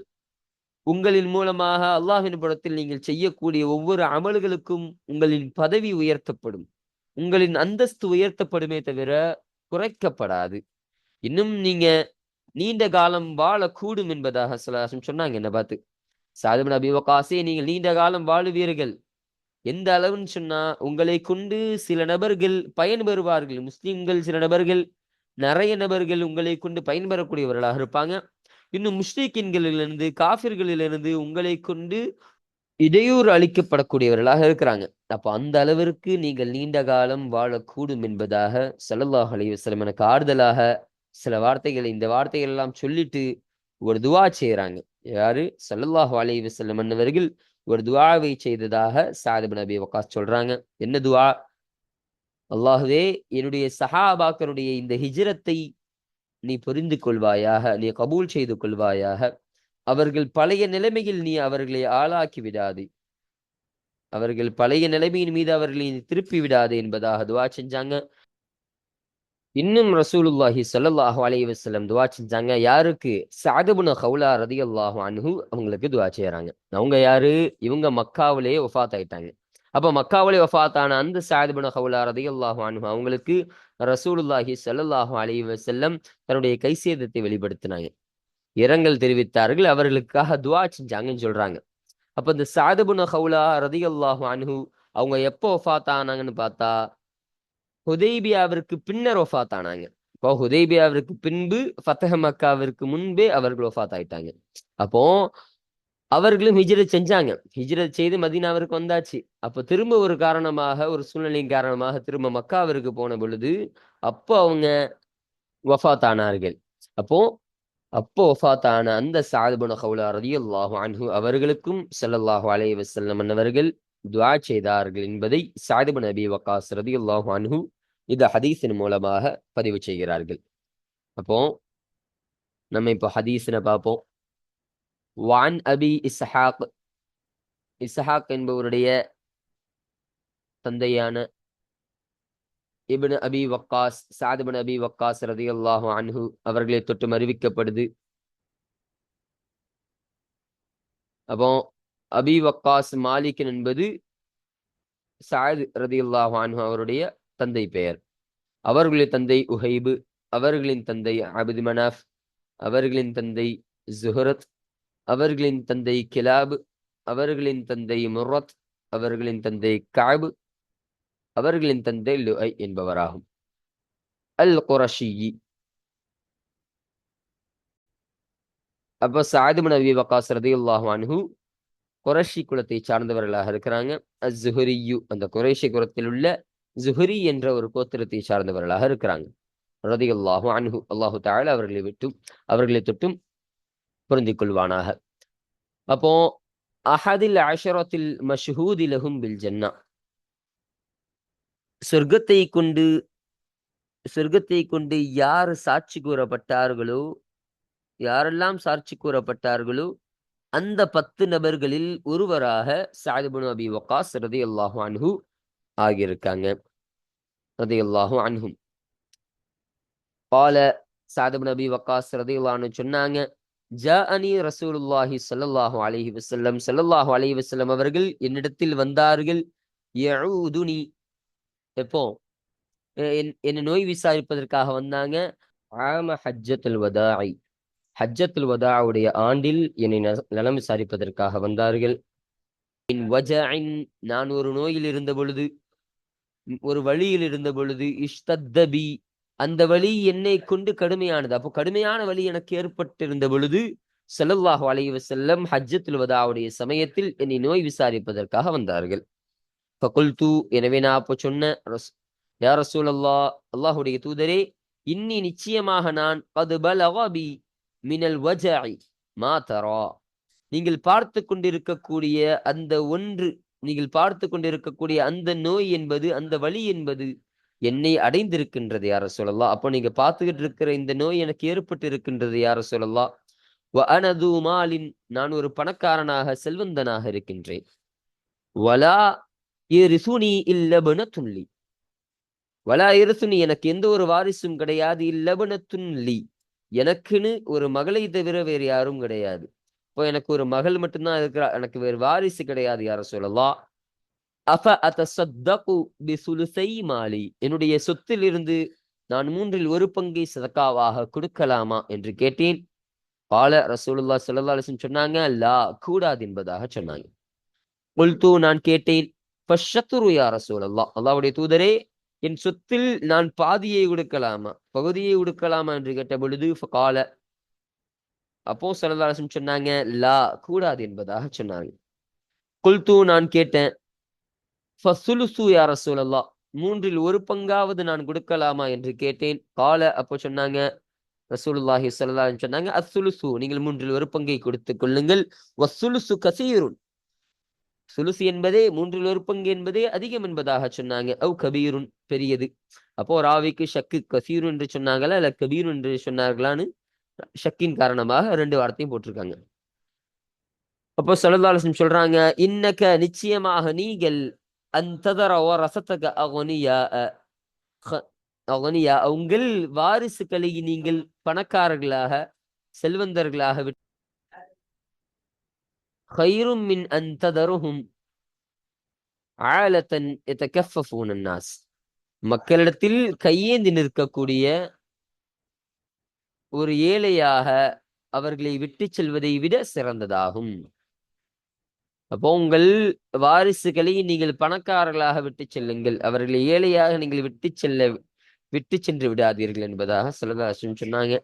உங்களின் மூலமாக அல்லாஹ்வின் புறத்தில் நீங்கள் செய்யக்கூடிய ஒவ்வொரு அமல்களுக்கும் உங்களின் பதவி உயர்த்தப்படும். உங்களின் அந்தஸ்து உயர்த்தப்படுமே தவிர குறைக்கப்படாது. இன்னும் நீங்க நீண்ட காலம் வாழக்கூடும் என்பதாக சொன்னாங்க என்ன பார்த்து. சஅத் இப்னு அபீ வக்காஸே, நீங்கள் நீண்ட காலம் வாழுவீர்கள். எந்த அளவுன்னு சொன்னா, உங்களைக் கொண்டு சில நபர்கள் பயன்பெறுவார்கள். முஸ்லிம்கள் சில நபர்கள், நெறைய நபர்கள் உங்களைக் கொண்டு பயன்பெறக்கூடியவர்களாக இருப்பாங்க. இன்னும் முஷ்ரிக்கீன்களிலிருந்து, காஃபிர்களிலிருந்து உங்களைக் கொண்டு இடையூறு அளிக்கப்படக்கூடியவர்களாக இருக்கிறாங்க. அப்ப அந்த அளவிற்கு நீங்கள் நீண்ட காலம் வாழக்கூடும் என்பதாக ஸல்லல்லாஹு அலைஹி வஸல்லம் எனக்கு ஆறுதலாக சில வார்த்தைகள், இந்த வார்த்தைகள் எல்லாம் சொல்லிட்டு ஒரு துஆ செய்றாங்க. யாரு? ஸல்லல்லாஹு அலைஹி வஸல்லம் அன்னவர்கள் ஒரு துஆவை செய்ததாக சஅத் இப்னு அபீ வக்காஸ் சொல்றாங்க. என்ன துஆ? அல்லாஹுவே என்னுடைய சஹாபாக்களுடைய இந்த ஹிஜ்ரத்தை நீ புரிந்து கொள்வாயாக, நீ கபூல் செய்து கொள்வாயாக. அவர்கள் பழைய நிலைமையில் நீ அவர்களை ஆளாக்கி விடாது, அவர்கள் பழைய நிலைமையின் மீது அவர்களை திருப்பி விடாது என்பதாக துவா செஞ்சாங்க. இன்னும் ரசூலுல்லாஹி ஸல்லல்லாஹு அலைஹி வஸல்லம் துவா செஞ்சாங்க. யாருக்கு? ஸஅத் இப்னு ஹவுலா ரலியல்லாஹு அன்ஹு அவங்களுக்கு துவா செய்றாங்க. அவங்க யாரு? இவங்க மக்காவிலேயே வஃபாத் ஆயிட்டாங்க. அப்ப மக்காவிலே வஃபாத் ஆன அந்த ஸஅத் இப்னு ஹவுலா ரலியல்லாஹு அன்ஹு அவங்களுக்கு ரசூலுல்லாஹி ஸல்லல்லாஹு அலைஹி வஸல்லம் தன்னுடைய கைசேதத்தை வெளிப்படுத்தினாங்க, இரங்கல் தெரிவித்தார்கள், அவர்களுக்காக துவா செஞ்சாங்கன்னு சொல்றாங்க. அப்ப இந்த ஸஅத் இப்னு ஹவுலா ரலியல்லாஹு அன்ஹு அவங்க எப்போ வஃபாத் ஆனாங்கன்னு பார்த்தா ஹுதைபியாவிற்கு பின்னர் வஃபாத் ஆனாங்க. இப்போ ஹுதைபியாவிற்கு பின்பு ஃபத்ஹ் மக்காவிற்கு முன்பே அவர்கள் வஃபாத் ஆயிட்டாங்க. அப்போ அவர்களும் ஹிஜ்ரத் செஞ்சாங்க, ஹிஜ்ரத் செய்து மதீனாவிற்கு வந்தாச்சு. அப்ப திரும்ப ஒரு காரணமாக, ஒரு சூழ்நிலையின் காரணமாக திரும்ப மக்காவிற்கு போன பொழுது அப்போ அவங்க வஃபாத் ஆனார்கள். அப்போ அப்போ வஃபாத் ஆன அந்த ஸஅத் இப்னு ஹவுலா ரலியல்லாஹு அன்ஹு அவர்களுக்கும் ஸல்லல்லாஹு அலைஹி வஸல்லம் அவர்கள் துஆ செய்தார்கள் என்பதை ஸஅத் இப்னு அபீ வக்காஸ் ரலியல்லாஹு அன்ஹு இந்த ஹதீஸின் மூலமாக பதிவு செய்கிறார்கள். அப்போ நம்ம இப்போ ஹதீஸினை பார்ப்போம். வான் அபி இஸ்ஹாக், இஸ்ஹாக் என்பவருடைய தந்தையான இப்னு அபி வக்காஸ், ஸஅத் இப்னு அபி வக்காஸ் ரலியல்லாஹு அன்ஹு அவர்களை தொட்டு அறிவிக்கப்படுது. அப்போ அபி வக்காஸ் மாலிக் என்பது ஸஅத் ரலியல்லாஹு அன்ஹு அவருடைய தந்தை பெயர். அவர்களுடைய தந்தை உஹைபு, அவர்களின் தந்தை அப்து மனாஃப், அவர்களின் தந்தை ஜுஹரத், அவர்களின் தந்தை கிலாப், அவர்களின் தந்தை முர்ரத், அவர்களின் தந்தை கஅப், அவர்களின் தந்தை லுஐ என்பவராகும். அல் குரஷி. அப்ப ஸஅத் இப்னு அபீ வக்காஸ் ரலியல்லாஹு அன்ஹு குரஷி குலத்தை சார்ந்தவர்களாக இருக்கிறாங்க. அஸ்ஸுஹரியு, அந்த குறைஷி குலத்தில் உள்ள ஜுஹரி என்ற ஒரு கோத்திரத்தை சார்ந்தவர்களாக இருக்கிறாங்க. ரலியல்லாஹு அன்ஹு, அல்லாஹு தஆலா அவர்களை தொட்டும் பொருந்திக் கொள்வானாக. அப்போ அஹதில் அஷரத்தில் மஷ்ஹூதி லஹும் பில் ஜன்னா, சொர்க்கத்தை கொண்டு யார் சாட்சி கூறப்பட்டார்களோ, யாரெல்லாம் சாட்சி கூறப்பட்டார்களோ அந்த 10 நபர்களில் ஒருவராக ஸஅத் இப்னு அபீ வக்காஸ் ரலியல்லாஹு அன்ஹு ஆகியிருக்காங்க. ரலியல்லாஹு அன்ஹும். قال ஸஅத் இப்னு அபீ வக்காஸ் ரலியல்லாஹு அன்ஹு சொன்னாங்க, ஜாஅனி ரசூலுல்லாஹி ஸல்லல்லாஹு அலைஹி வஸல்லம், ஸல்லல்லாஹு அலைஹி வஸல்லம் அவர்கள் என்னிடத்தில் வந்தார்கள். யஊதுனி, எப்போ? என்ன நோய் விசாரிப்பதற்காக வந்தாங்க. ஆம ஹஜ்ஜத்துல் வதாஇ, ஹஜ்ஜத்துல் வதாவுடைய ஆண்டில் என்னை நலம் விசாரிப்பதற்காக வந்தார்கள். நான் ஒரு நோயில் இருந்த பொழுது, ஒரு வழியில் இருந்த பொழுது, இஷ்தத்தபி, அந்த வழி என்னை கொண்டு கடுமையானது. அப்போ கடுமையான வழி எனக்கு ஏற்பட்டிருந்த பொழுது ஸல்லல்லாஹு அலைஹி வஸல்லம் ஹஜ்ஜத்துல் வதாவுடைய சமயத்தில் என்னை நோய் விசாரிப்பதற்காக வந்தார்கள். ஃபகுல்து, எனவே நான் அப்போ சொன்னேன், யா ரசூலல்லாஹ், அல்லாஹ்வுடைய தூதரே, இன்னி நிச்சயமாக நான் கத் பலக பி மினல் வஜஇ மா தரா, நீங்கள் பார்த்து கொண்டிருக்கக்கூடிய அந்த நோய் என்பது, அந்த வலி என்பது என்னை அடைந்திருக்கின்றது யா ரசூலல்லாஹ். அப்போ நீங்க பார்த்துக்கிட்டு இருக்கிற இந்த நோய் எனக்கு ஏற்பட்டு இருக்கின்றது யா ரசூலல்லாஹ். வ அன து மாலின், நான் ஒரு பணக்காரனாக செல்வந்தனாக இருக்கின்றேன். வலா யரிசுனி இல்ல பனத்துன் லி, வலா யரிசுனி, எனக்கு எந்த ஒரு வாரிசும் கிடையாது. இல்ல பனத்துன் லி, எனக்குன்னு ஒரு மகளை தவிர வேறு யாரும் கிடையாது. இப்போ எனக்கு ஒரு மகள் மட்டும்தான் இருக்கிறா, எனக்கு வேறு வாரிசு கிடையாது யா ரசூலல்லாஹ். அஃப அத்தஸத்தகு பிசுலுஸை மாலி, என்னுடைய சொத்தில் இருந்து நான் 1/3 பங்கை சதக்காவாக கொடுக்கலாமா என்று கேட்டேன். கால ரசூலுல்லாஹ் ஸல்லல்லாஹு அலைஹி வஸல்லம் சொன்னாங்க, லா, கூடாது என்பதாக சொன்னாங்க. குல்து, நான் கேட்டேன், ஃபஷ்ஷத்ரு யா ரசூலல்லாஹ், அல்லாஹ்வுடைய தூதரே, என் சொத்தில் நான் பாதியை கொடுக்கலாமா, பகுதியை கொடுக்கலாமா என்று கேட்ட பொழுது ஃபகால, அப்போ ஸல்லல்லாஹு அலைஹி வஸல்லம் சொன்னாங்க, லா, கூடாது என்பதாக சொன்னாங்க. குல்து, நான் கேட்டேன், ஃபசுலுசு யா ரசூலல்லாஹ், 1/3 பங்காவது நான் கொடுக்கலாமா என்று கேட்டேன். கால, அப்போ சொன்னாங்க ரசூலுல்லாஹி ஸல்லல்லாஹு அலைஹி வஸல்லம் சொன்னாங்க, அஸ்ஸுலுசு, நீங்கள் 1/3 பங்கை கொடுத்துக் கொள்ளுங்கள். வஸ்ஸுலுசு கஸீருன், சுலுசு என்பதே 1/3 பங்கு என்பதே அதிகம் என்பதாக சொன்னாங்க. அவ் கபீருன், பெரியது. அப்போ ராவிக்கு ஷக்கு கசீரு என்று சொன்னாங்களா இல்ல கபீர் என்று சொன்னார்களான்னு ஷக்கின் காரணமாக 2 வார்த்தையும் போட்டிருக்காங்க. அப்போ ஸல்லல்லாஹு அலைஹி வஸல்லம் சொல்றாங்க, இன்னக நிச்சயமாக நீங்கள் அன்ததர வரசத்தக அகனியா அகனியா உங்கள் வாரிசுகளை நீங்கள் பணக்காரர்களாக செல்வந்தர்களாக விட்டு خيرٌ من أن تذرهم عالة يتكففون الناس மக்களிடத்தில் கையேந்தி நிற்கக்கூடிய ஒரு ஏழையாக அவர்களை விட்டு செல்வதை விட சிறந்ததாகும். அப்போ உங்கள் வாரிசுகளை நீங்கள் பணக்காரர்களாக விட்டு செல்லுங்கள், அவர்களை ஏழையாக நீங்கள் விட்டு சென்று விடாதீர்கள் என்பதாக ஸல்லல்லாஹு அலைஹி வஸல்லம் சொன்னாங்க.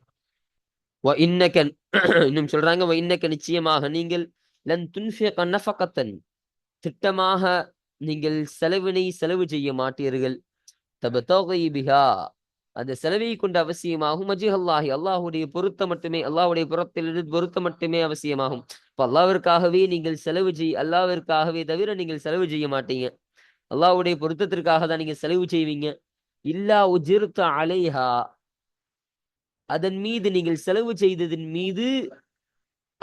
இன்னும் சொல்றாங்க, இன்னக்க நிச்சயமாக நீங்கள் லன் துன்ஃபிக நஃபகத்தன் திட்டமாக நீங்கள் செலவு செய்ய மாட்டீர்கள். தபதகி பிஹா அந்த செலவை கொண்டு அவசியமாகும். வஜ்ஹல்லாஹி அல்லாஹ்வுடைய பொருத்தம் மட்டுமே, அல்லாஹ்வுடைய புறத்திலிருந்து பொருத்தம் மட்டுமே அவசியமாகும். இப்ப அல்லாஹ்விற்காகவே நீங்கள் அல்லாஹ்விற்காகவே தவிர நீங்கள் செலவு செய்ய மாட்டீங்க. அல்லாஹ்வுடைய பொருத்தத்திற்காக தான் நீங்க செலவு செய்வீங்க. இல்லா உஜிர்த அலைஹா அதன் மீது நீங்கள் செலவு செய்ததின் மீது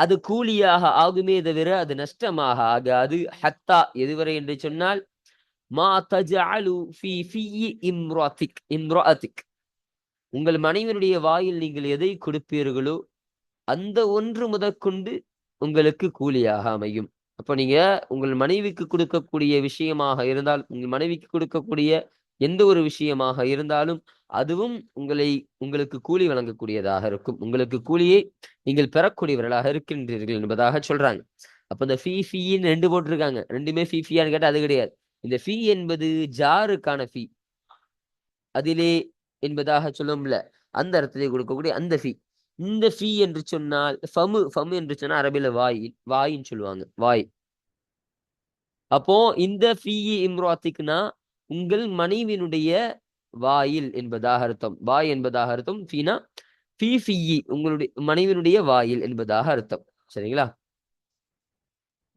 அது கூலியாக ஆகுமே தவிர அது நஷ்டமாக ஆகாது. ஹத்தா எதுவரை என்று சொன்னால் மா தஜஅலு ஃபீ இம்ராஅத்திக் உங்கள் மனைவியுடைய வாயில் நீங்கள் எதை கொடுப்பீர்களோ அந்த ஒன்று முதற்கொண்டு உங்களுக்கு கூலியாக அமையும். அப்ப நீங்க உங்கள் மனைவிக்கு கொடுக்கக்கூடிய விஷயமாக இருந்தால், உங்கள் மனைவிக்கு கொடுக்கக்கூடிய எந்த ஒரு விஷயமாக இருந்தாலும் அதுவும் உங்களுக்கு கூலி வழங்கக்கூடியதாக இருக்கும். உங்களுக்கு கூலியை நீங்கள் பெறக்கூடியவர்களாக இருக்கின்றீர்கள் என்பதாக சொல்றாங்க. அப்ப இந்த ஃபீன்னு 2 போட்டிருக்காங்க. 2மே ஃபீயான்னு கேட்டா அது கிடையாது. இந்த ஃபீ என்பது ஜாருக்கான ஃபீ, அதிலே என்பதாக சொல்லும்ல, அந்த அர்த்தத்தை கொடுக்கக்கூடிய அந்த ஃபீ. இந்த ஃபீ என்று சொன்னால் ஃபமு என்று சொன்னா அரபில வாயின்னு சொல்லுவாங்க, வாய். அப்போ இந்த ஃபீ இம்ராத்திக்னா உங்கள் மனைவியினுடைய வாயில் என்பதாக அர்த்தம். வாய் என்பதாக அர்த்தம். ஃபீனா ஃபீ உங்களுடைய மனைவியினுடைய வாயில் என்பதாக அர்த்தம். சரிங்களா?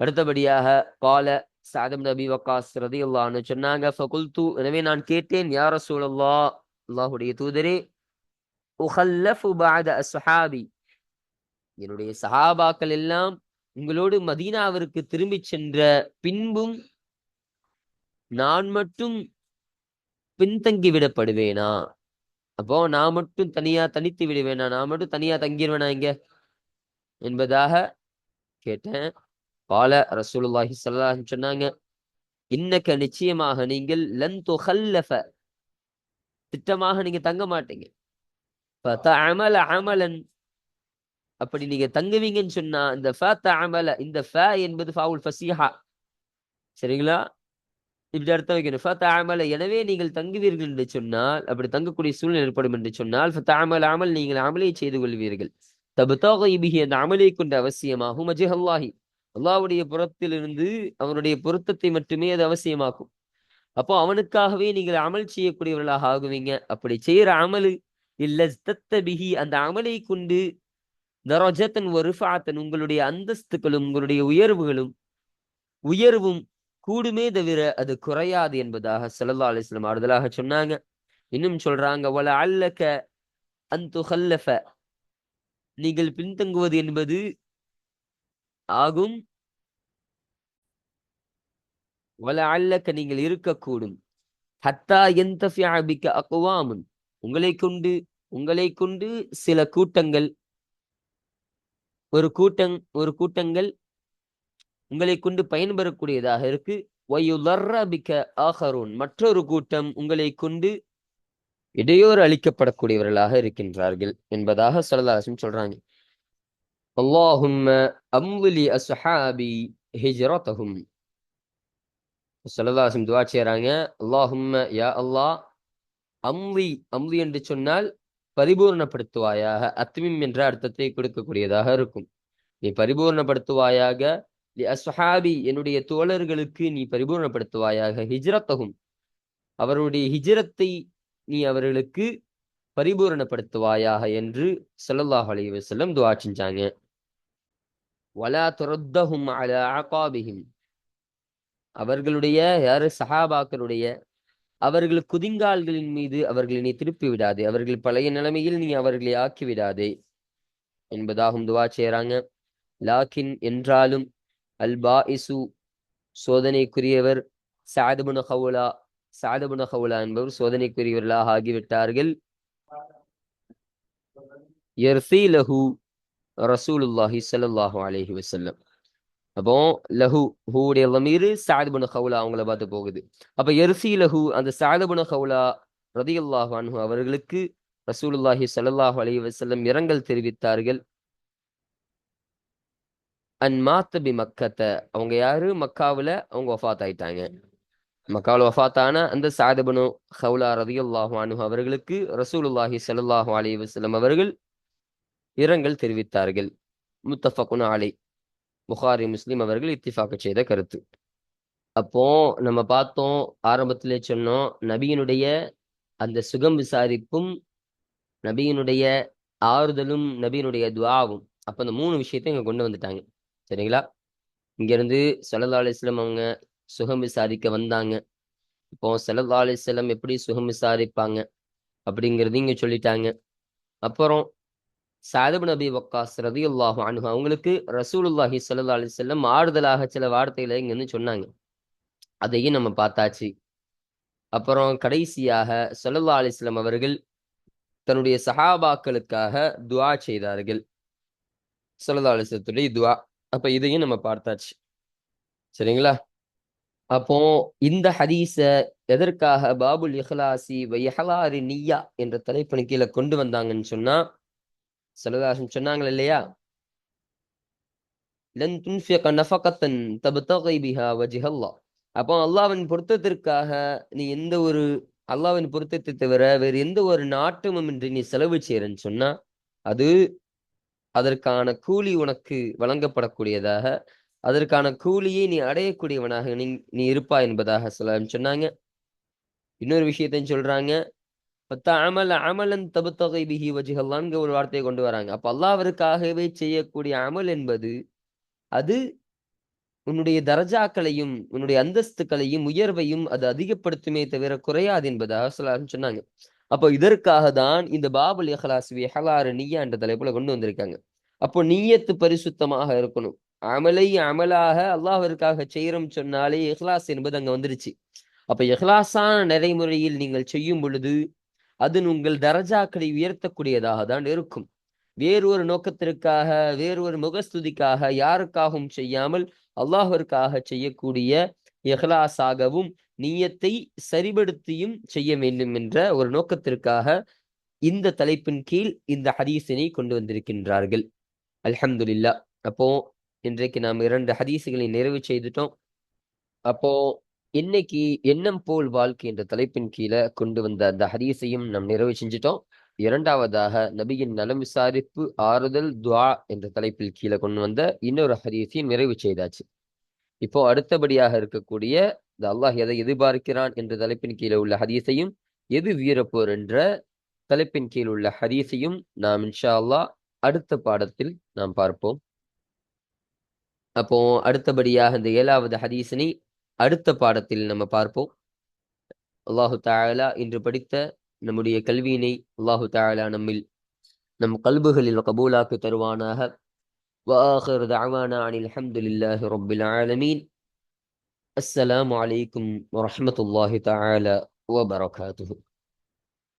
அடுத்தபடியாக கால சஅத் இப்னு அபீ வக்காஸ் ரலியல்லாஹு அன்ஹு சொன்னாங்க, ஃபகுல்து எனவே நான் கேட்டேன், யா ரசூலல்லாஹ் அல்லாஹ்வுடைய தூதரே, உஹல்லஃபு பஅத அஸ்ஹாபி என்னுடைய சஹாபாக்கள் எல்லாம் உங்களோடு மதீனாவிற்கு திரும்பி சென்ற பின்பும் நான் மட்டும் பின்தங்கி விடப்படுவேனா? அப்போ நான் மட்டும் தனித்து விடுவேனா? நான் மட்டும் தனியா தங்கிடுவேனா இங்க என்பதாக கேட்டேன். கால ரசூலுல்லாஹி ஸல்லல்லாஹு அலைஹி வஸல்லம் சொன்னாங்க, இன்னக்க நிச்சயமாக நீங்கள் லன் துஹல்லஃப திட்டமாக நீங்க தங்க மாட்டீங்க. ஃபதஅமல அமலன் அப்படி நீங்க தங்குவீங்கன்னு சொன்னா இந்த ஃபதஅமல இந்த ஃப என்பது ஃபாவுல் ஃபஸீஹா. சரிங்களா? இப்படி அர்த்தம் வைக்கணும். ஃபதஅமல எனவே நீங்கள் தங்குவீர்கள் என்று சொன்னால், அப்படி தங்கக்கூடிய சூழ்நிலை ஏற்படும் என்று சொன்னால், ஃபதஅமல அமல் நீங்கள் அமலை செய்து கொள்வீர்கள். தப்தகி பிஹி அந்த அமலை கொண்டு அவசியமாகும். வஜ்ஹல்லாஹி அல்லாஹ்வுடைய புறத்திலிருந்து அவனுடைய பொருத்தத்தை மட்டுமே அது அவசியமாக்கும். அப்போ அவனுக்காகவே நீங்கள் அமல் செய்யக்கூடியவர்களாக ஆகுவீங்க. அப்படி செய்யற அமலு இல்லஸ்தத்த பிஹி அந்த அமலை கொண்டு தரஜத்தன் வரிஃபாத்தன் உங்களுடைய அந்தஸ்துகளும் உங்களுடைய உயர்வும் கூடுமே தவிர அது குறையாது என்பதாக ஸல்லல்லாஹு அலைஹி வஸல்லம் ஆறுதலாக சொன்னாங்க. இன்னும் சொல்றாங்க, வல அல்லக அன் துஹல்லஃப நீங்கள் பின்தங்குவது என்பது ஆகும். வல அல்லக்க நீங்கள் இருக்கக்கூடும். ஹத்தா யன்தஃபிஅ பிக அக்வாமுன் உங்களை கொண்டு சில கூட்டங்கள் ஒரு கூட்டங்கள் உங்களை கொண்டு பயன்பெறக்கூடியதாக இருக்கு. வயுலர்ர பிக ஆகரூன் மற்றொரு கூட்டம் உங்களை கொண்டு இடையூறு அளிக்கப்படக்கூடியவர்களாக இருக்கின்றார்கள் என்பதாக ஸல்லல்லாஹு அலைஹி வஸல்லம் சொல்றாங்க. அல்லாஹும்ம அம்லி அஸ்ஹாபி ஹிஜ்ரத்தஹும் ஸல்லல்லாஹு அலைஹி வஸல்லம் துஆ செய்றாங்க. அல்லாஹும்ம யா அல்லாஹ் அம்லி என்று சொன்னால் பரிபூர்ணப்படுத்துவாயாக. அத்மிம் என்ற அர்த்தத்தை கொடுக்கக்கூடியதாக இருக்கும். நீ பரிபூர்ணப்படுத்துவாயாக. அஸ்ஹாபி என்னுடைய தோழர்களுக்கு நீ பரிபூர்ணப்படுத்துவாயாக. ஹிஜ்ரத்தஹும் அவருடைய ஹிஜ்ரத்தை நீ அவர்களுக்கு பரிபூரணப்படுத்துவாயாக என்று ஸல்லல்லாஹு அலைஹி வஸல்லம் துஆ செஞ்சாங்க. வலா துரத்தஹும் அலா அகாபிஹிம் அவர்களுடைய யாரு சஹாபாக்களுடைய அவர்கள் குதிங்கால்களின் மீது அவர்களை நீ திருப்பி விடாதே, அவர்கள் பழைய நிலைமையில் நீ அவர்களை ஆக்கி விடாதே என்பதாகவும் துவா செய்யறாங்க. லாக்கின் என்றாலும் அல் பாஇசு சோதனைக்குரியவர் சஅத் இப்னு ஹவுலா என்பவர் சோதனைக்குரியவர்களாக ஆகிவிட்டார்கள். யர்சீலஹு ரசூலுல்லாஹி ஸல்லல்லாஹு அலைஹி வஸல்லம். அப்போ லஹு ஹூடைய லமீரு சஅத் இப்னு ஹவுலா அவங்கள பார்த்து போகுது. அப்ப யர்சீலஹு அந்த சஅத் இப்னு ஹவுலா ரலியல்லாஹு அன்ஹு அவர்களுக்கு ரசூலுல்லாஹி ஸல்லல்லாஹு அலைஹி வஸல்லம் இரங்கல் தெரிவித்தார்கள். அன் மாத்த பி மக்கத்த, அவங்க யாரு? மக்காவுல அவங்க வஃபாத் ஆயிட்டாங்க. மக்காவுல வஃபாத்தான அந்த சஅத் இப்னு ஹவுலா ரலியல்லாஹு அன்ஹு அவர்களுக்கு ரசூலுல்லாஹி ஸல்லல்லாஹு அலைஹி வஸல்லம் அவர்கள் இரங்கல் தெரிவித்தார்கள். முத்தஃபகுன் அலை, புகாரி முஸ்லிம் அவர்கள் இத்திஃபாக செய்த கருத்து. அப்போ நம்ம பார்த்தோம், ஆரம்பத்திலே சொன்னோம், நபியினுடைய அந்த சுகம் விசாரிப்பும், நபியினுடைய ஆறுதலும், நபியினுடைய துஆவும். அப்ப அந்த 3 விஷயத்தை இங்க கொண்டு வந்துட்டாங்க. சரிங்களா? இங்க இருந்து ஸல்லல்லாஹு அலைஹி வஸல்லம் அவங்க சுகம் விசாரிக்க வந்தாங்க. இப்போ ஸல்லல்லாஹு அலைஹி வஸல்லம் எப்படி சுகம் விசாரிப்பாங்க அப்படிங்கிறது இங்க சொல்லிட்டாங்க. அப்புறம் சஅத் இப்னு அபி வக்காஸ் ரலியல்லாஹு அன்ஹு அவங்களுக்கு ரசூலுல்லாஹி ஸல்லல்லாஹு அலைஹி வஸல்லம் ஆறுதலாக சில வார்த்தைகளை இங்க இருந்து சொன்னாங்க. அதையும் நம்ம பார்த்தாச்சு. அப்புறம் கடைசியாக ஸல்லல்லாஹு அலைஹி வஸல்லம் அவர்கள் தன்னுடைய சஹாபாக்களுக்காக துஆ செய்தார்கள். ஸல்லல்லாஹு அலைஹி வஸல்லத்துடைய துஆ. அப்ப இதையும் நம்ம பார்த்தாச்சு. சரிங்களா? அப்போ இந்த ஹதீஸ எதற்காக பாபுல் இஹ்லாசி வ இஹ்லாரி நிய்யா என்ற தலைப்பின் கீழ கொண்டு வந்தாங்கன்னு சொன்னா, ஸல்லல்லாஹு அலைஹி வஸல்லம் சொன்னாங்க இல்லையா? லன் துன்ஃபிக நஃபகத்தன் தப்தகி பிஹா வஜ்ஹ அல்லாஹ். அப்போ அல்லாஹ்வின் பொருத்தத்திற்காக நீ எந்த ஒரு அல்லாஹ்வின் பொருத்தத்தை தவிர வேறு எந்த ஒரு நாட்டமுமின்றி நீ செலவு செய்றன்னு சொன்னா, அது அதற்கான கூலி உனக்கு வழங்கப்படக்கூடியதாக, அதற்கான கூலியை நீ அடையக்கூடியவனாக நீ நீ இருப்பாய் என்பதாக சொன்னாங்க. இன்னொரு விஷயத்தையும் சொல்றாங்க. "ஃபத்தஅமல் அமலன் தப்தகி பிஹி வஜ்ஹ அல்லாஹ்ங்கிற ஒரு வார்த்தையை கொண்டு வராங்க. அப்ப அல்லாஹ்விற்காகவே செய்யக்கூடிய அமல் என்பது, அது உன்னுடைய தரஜாக்களையும், உன்னுடைய அந்தஸ்துக்களையும், உயர்வையும் அது அதிகப்படுத்துமே தவிர குறையாது என்பதாக சொன்னாங்க. அப்போ இதற்காக தான் இந்த பாபுல் இஹ்லாஸ் ஃபி இஹ்லாரி நிய்யா என்ற தலைப்புல கொண்டு வந்திருக்காங்க. அப்போ நிய்யத்து பரிசுத்தமாக இருக்கணும். அமலை அமலாக அல்லாஹ்விற்காக செய்றோம் சொன்னாலே இஹ்லாஸ் என்பது அங்க வந்துருச்சு. அப்ப இஹ்லாஸான நடைமுறையில் நீங்கள் செய்யும் பொழுது, அது உங்கள் தரஜாக்களை உயர்த்தக்கூடியதாக தான் இருக்கும். வேறு ஒரு நோக்கத்திற்காக, வேறு ஒரு முகஸ்துதிக்காக, யாருக்காகவும் செய்யாமல் அல்லாஹ்விற்காக செய்யக்கூடிய இஹ்லாஸாகவும், நிய்யத்தை சரிபடுத்தியும் செய்ய வேண்டும் என்ற ஒரு நோக்கத்திற்காக இந்த தலைப்பின் கீழ் இந்த ஹதீஸினை கொண்டு வந்திருக்கின்றார்கள். அல்ஹம்துலில்லாஹ். அப்போ இன்றைக்கு நாம் 2 ஹதீஸுகளை நிறைவு செய்துட்டோம். அப்போ இன்னைக்கு எண்ணம் போல் வாழ்க்கை என்ற தலைப்பின் கீழ கொண்டு வந்த அந்த ஹதீஸையும் நாம் நிறைவு செஞ்சுட்டோம். 2வதாக நபியின் நலம் விசாரிப்பு, ஆறுதல், துஆ என்ற தலைப்பில் கீழ கொண்டு வந்த இன்னொரு ஹதீஸையும் நிறைவு செய்தாச்சு. இப்போ அடுத்தபடியாக இருக்கக்கூடிய இந்த அல்லாஹ் எதை எதிர்பார்க்கிறான் என்ற தலைப்பின் கீழ உள்ள ஹதீஸையும், எது வீரப்போர் என்ற தலைப்பின் கீழ் உள்ள ஹதீஸையும் நாம் இன்ஷா அல்லாஹ் அடுத்த பாடத்தில் நாம் பார்ப்போம். அப்போ அடுத்தபடியாக இந்த 7வது ஹதீஸினை அடுத்த பாடத்தில் நம்ம பார்ப்போம். அல்லாஹு தஆலா இன்று படித்த நம்முடைய கல்வியினை அல்லாஹு தஆலா நம் கல்புகளில் கபூலாக்கி தருவானாக. وآخر دعوانا عن الحمد لله رب العالمين. السلام عليكم ورحمة الله تعالى وبركاته.